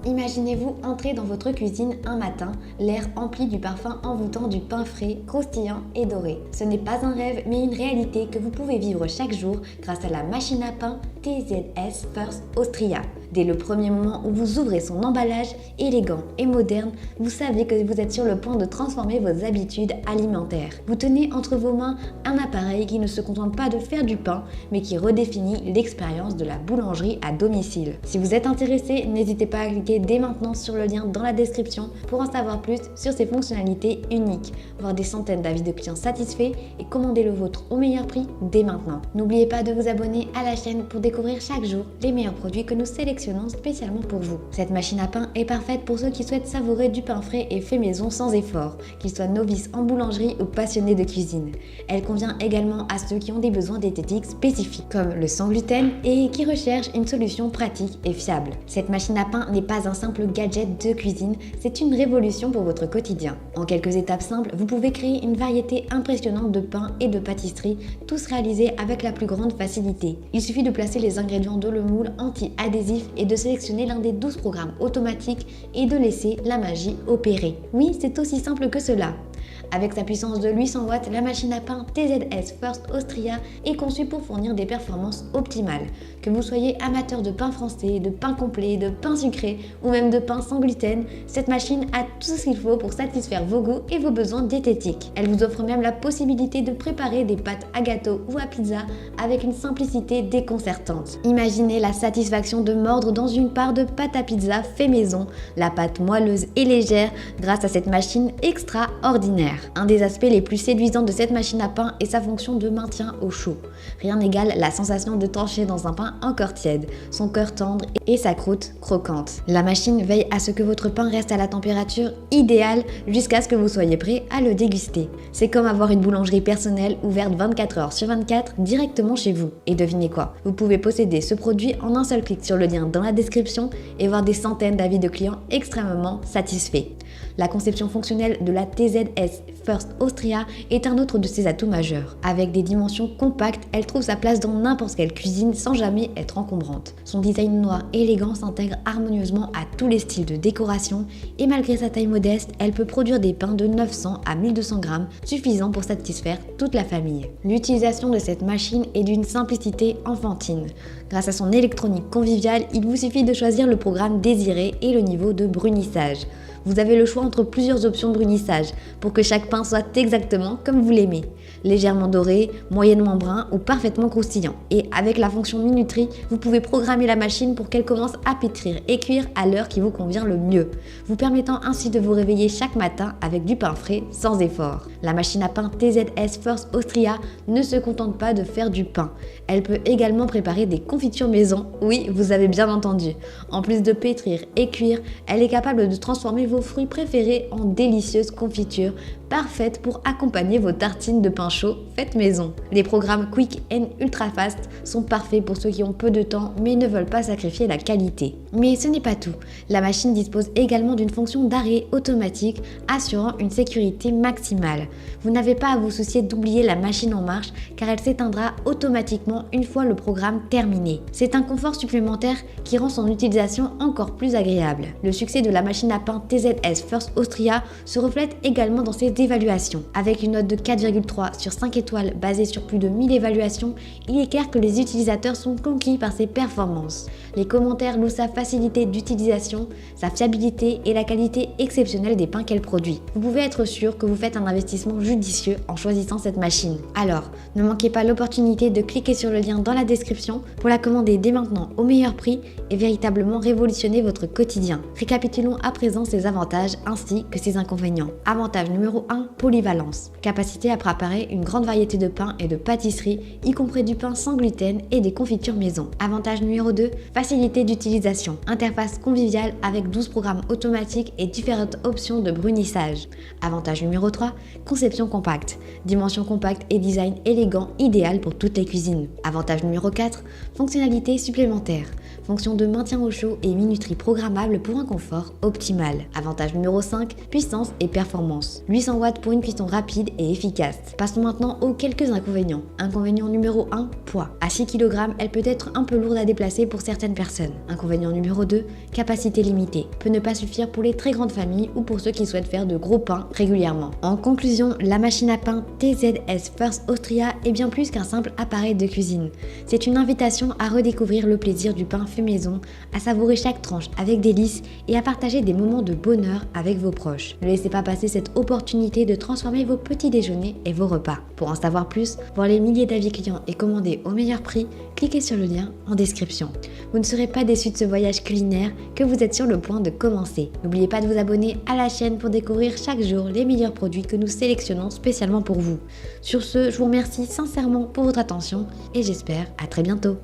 Imaginez-vous entrer dans votre cuisine un matin, l'air empli du parfum envoûtant du pain frais, croustillant et doré. Ce n'est pas un rêve, mais une réalité que vous pouvez vivre chaque jour grâce à la machine à pain TZS First Austria. Dès le premier moment où vous ouvrez son emballage élégant et moderne, vous savez que vous êtes sur le point de transformer vos habitudes alimentaires. Vous tenez entre vos mains un appareil qui ne se contente pas de faire du pain, mais qui redéfinit l'expérience de la boulangerie à domicile. Si vous êtes intéressé, n'hésitez pas à cliquer dès maintenant sur le lien dans la description pour en savoir plus sur ses fonctionnalités uniques, voir des centaines d'avis de clients satisfaits et commander le vôtre au meilleur prix dès maintenant. N'oubliez pas de vous abonner à la chaîne pour découvrir chaque jour les meilleurs produits que nous sélectionnons spécialement pour vous. Cette machine à pain est parfaite pour ceux qui souhaitent savourer du pain frais et fait maison sans effort, qu'ils soient novices en boulangerie ou passionnés de cuisine. Elle convient également à ceux qui ont des besoins diététiques spécifiques, comme le sans gluten et qui recherchent une solution pratique et fiable. Cette machine à pain n'est pas un simple gadget de cuisine, c'est une révolution pour votre quotidien. En quelques étapes simples, vous pouvez créer une variété impressionnante de pains et de pâtisseries, tous réalisés avec la plus grande facilité. Il suffit de placer les ingrédients dans le moule anti-adhésif et de sélectionner l'un des 12 programmes automatiques et de laisser la magie opérer. Oui, c'est aussi simple que cela. Avec sa puissance de 800 watts, la machine à pain TZS First Austria est conçue pour fournir des performances optimales. Que vous soyez amateur de pain français, de pain complet, de pain sucré ou même de pain sans gluten, cette machine a tout ce qu'il faut pour satisfaire vos goûts et vos besoins diététiques. Elle vous offre même la possibilité de préparer des pâtes à gâteau ou à pizza avec une simplicité déconcertante. Imaginez la satisfaction de mordre dans une part de pâte à pizza fait maison, la pâte moelleuse et légère grâce à cette machine extraordinaire. Un des aspects les plus séduisants de cette machine à pain est sa fonction de maintien au chaud. Rien n'égale la sensation de trancher dans un pain encore tiède, son cœur tendre et sa croûte croquante. La machine veille à ce que votre pain reste à la température idéale jusqu'à ce que vous soyez prêt à le déguster. C'est comme avoir une boulangerie personnelle ouverte 24 heures sur 24 directement chez vous. Et devinez quoi? Vous pouvez posséder ce produit en un seul clic sur le lien dans la description et voir des centaines d'avis de clients extrêmement satisfaits. La conception fonctionnelle de la TZS First Austria est un autre de ses atouts majeurs. Avec des dimensions compactes, elle trouve sa place dans n'importe quelle cuisine sans jamais être encombrante. Son design noir élégant s'intègre harmonieusement à tous les styles de décoration et malgré sa taille modeste, elle peut produire des pains de 900 à 1200 grammes, suffisants pour satisfaire toute la famille. L'utilisation de cette machine est d'une simplicité enfantine. Grâce à son électronique conviviale, il vous suffit de choisir le programme désiré et le niveau de brunissage. Vous avez le choix entre plusieurs options de brunissage pour que chaque pain soit exactement comme vous l'aimez. Légèrement doré, moyennement brun ou parfaitement croustillant. Et avec la fonction minuterie, vous pouvez programmer la machine pour qu'elle commence à pétrir et cuire à l'heure qui vous convient le mieux, vous permettant ainsi de vous réveiller chaque matin avec du pain frais sans effort. La machine à pain TZS First Austria ne se contente pas de faire du pain. Elle peut également préparer des confitures maison. Oui, vous avez bien entendu. En plus de pétrir et cuire, elle est capable de transformer vos fruits préférés en délicieuses confitures parfaites pour accompagner vos tartines de pain chaud faites maison. Les programmes Quick and Ultra Fast sont parfaits pour ceux qui ont peu de temps mais ne veulent pas sacrifier la qualité. Mais ce n'est pas tout. La machine dispose également d'une fonction d'arrêt automatique assurant une sécurité maximale. Vous n'avez pas à vous soucier d'oublier la machine en marche car elle s'éteindra automatiquement une fois le programme terminé. C'est un confort supplémentaire qui rend son utilisation encore plus agréable. Le succès de la machine à pain TZS First Austria se reflète également dans ses évaluations. Avec une note de 4,3 sur 5 étoiles basée sur plus de 1000 évaluations, il est clair que les utilisateurs sont conquis par ses performances. Les commentaires louent sa facilité d'utilisation, sa fiabilité et la qualité exceptionnelle des pains qu'elle produit. Vous pouvez être sûr que vous faites un investissement judicieux en choisissant cette machine. Alors, ne manquez pas l'opportunité de cliquer sur le lien dans la description pour la commander dès maintenant au meilleur prix et véritablement révolutionner votre quotidien. Récapitulons à présent ses avantages ainsi que ses inconvénients. Avantage numéro 1, polyvalence. Capacité à préparer une grande variété de pains et de pâtisseries, y compris du pain sans gluten et des confitures maison. Avantage numéro 2, facilité d'utilisation. Interface conviviale avec 12 programmes automatiques et différentes options de brunissage. Avantage numéro 3, conception compacte. Dimension compacte et design élégant, idéal pour toutes les cuisines. Avantage numéro 4, fonctionnalité supplémentaire. fonction de maintien au chaud et minuterie programmable pour un confort optimal. Avantage numéro 5, puissance et performance. 800 watts pour une cuisson rapide et efficace. Passons maintenant aux quelques inconvénients. Inconvénient numéro 1, poids. À 6 kg, elle peut être un peu lourde à déplacer pour certaines personnes. Inconvénient numéro 2, capacité limitée. Peut ne pas suffire pour les très grandes familles ou pour ceux qui souhaitent faire de gros pains régulièrement. En conclusion, la machine à pain TZS First Austria est bien plus qu'un simple appareil de cuisine. C'est une invitation à redécouvrir le plaisir du pain fait maison, à savourer chaque tranche avec délice et à partager des moments de bonheur avec vos proches. Ne laissez pas passer cette opportunité de transformer vos petits déjeuners et vos repas. Pour en savoir plus, voir les milliers d'avis clients et commander au meilleur prix, cliquez sur le lien en description. Vous ne serez pas déçus de ce voyage culinaire que vous êtes sur le point de commencer. N'oubliez pas de vous abonner à la chaîne pour découvrir chaque jour les meilleurs produits que nous sélectionnons spécialement pour vous. Sur ce, je vous remercie sincèrement pour votre attention et j'espère à très bientôt.